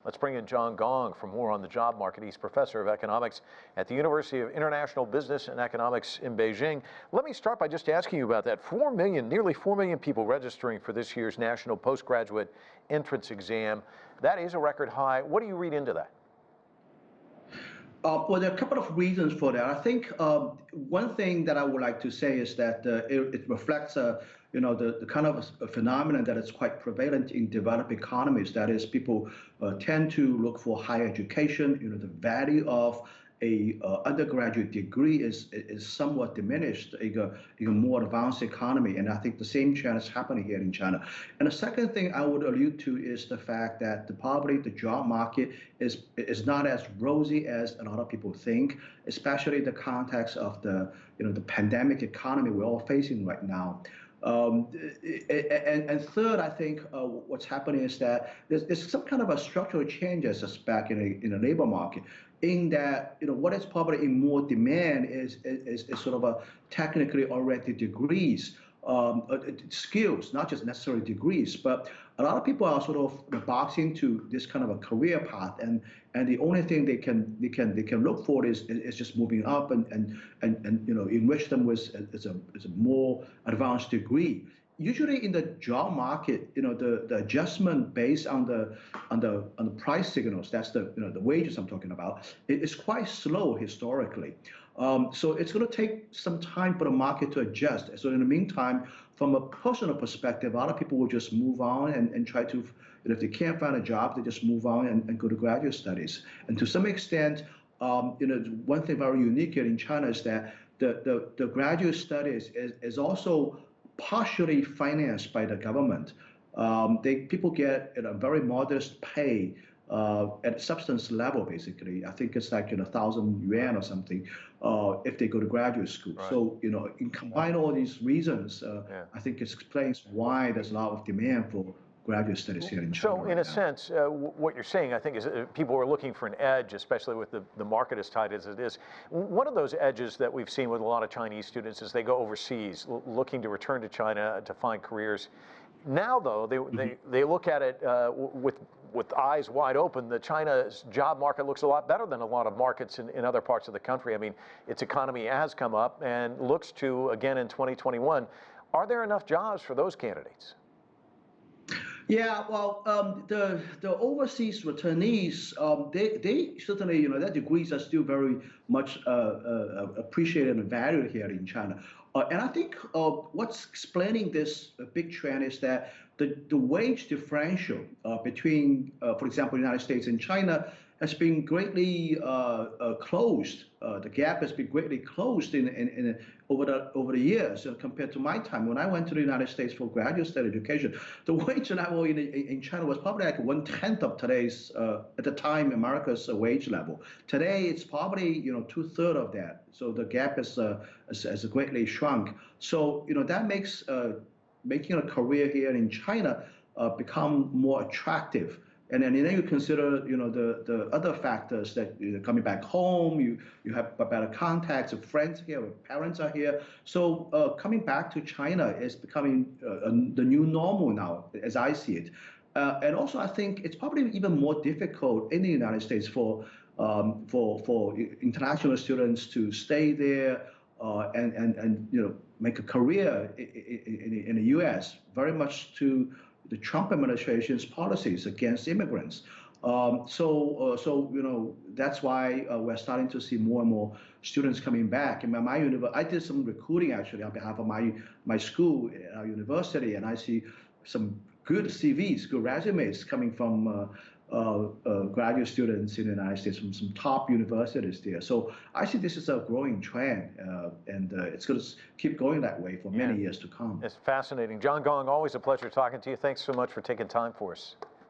Let's bring in Gong for more on the job market. He's professor of economics at the University of International Business and Economics in Beijing. Let me start by just asking you about that. 4 million, nearly 4 million people registering for this year's national postgraduate entrance exam. That is a record high. What do you read into that? Well, there are a couple of reasons for that. I think one thing that I would like to say is that it reflects, the kind of a phenomenon that is quite prevalent in developed economies. That is, people tend to look for higher education. The value of a undergraduate degree is somewhat diminished in a more advanced economy, and I think the same trend is happening here in China. And the second thing I would allude to is the fact that the job market is not as rosy as a lot of people think, especially in the context of the pandemic economy we're all facing right now. And third, I think what's happening is that there's some kind of a structural changes back in the labor market, in that what is probably in more demand is sort of a technically oriented degrees, skills, not just necessarily degrees, but a lot of people are sort of boxed into this kind of a career path, and the only thing they can look for is just moving up and enrich them with a more advanced degree. Usually in the job market, the adjustment based on the price signals, that's the wages I'm talking about, it's quite slow historically. So it's going to take some time for the market to adjust. So in the meantime, from a personal perspective, a lot of people will just move on and try to, if they can't find a job, they just move on and go to graduate studies. And to some extent, one thing very unique here in China is that the graduate studies is also partially financed by the government. People get a very modest pay at substance level, basically. I think it's like 1,000 yuan or something if they go to graduate school. Right. So in combine all these reasons, I think it explains why there's a lot of demand for graduate studies here in China. So in a sense, what you're saying, I think, is people are looking for an edge, especially with the market as tight as it is. One of those edges that we've seen with a lot of Chinese students is they go overseas, looking to return to China to find careers. Now, though, they look at it with eyes wide open. China's job market looks a lot better than a lot of markets in other parts of the country. I mean, its economy has come up and looks to, again, in 2021. Are there enough jobs for those candidates? Yeah, well, the overseas returnees, they certainly, their degrees are still very much appreciated and valued here in China. And I think what's explaining this big trend is that the wage differential between, for example, the United States and China has been greatly closed. The gap has been greatly closed over the years compared to my time. When I went to the United States for graduate study education, the wage level in China was probably like 1/10 of today's, at the time, America's wage level. Today, it's probably 2/3 of that. So the gap has greatly shrunk. So that makes making a career here in China become more attractive. And then you consider the other factors that coming back home, you have better contacts with friends here, with parents are here. So coming back to China is becoming the new normal now, as I see it. And also, I think it's probably even more difficult in the United States for international students to stay there and make a career in the U.S. Very much to the Trump administration's policies against immigrants. So that's why we're starting to see more and more students coming back. And I did some recruiting actually on behalf of my school, our university, and I see some good CVs, good resumes coming from graduate students in the United States from some top universities there. So I see this is a growing trend, and it's going to keep going that way for many years to come. It's fascinating. Gong, always a pleasure talking to you. Thanks so much for taking time for us.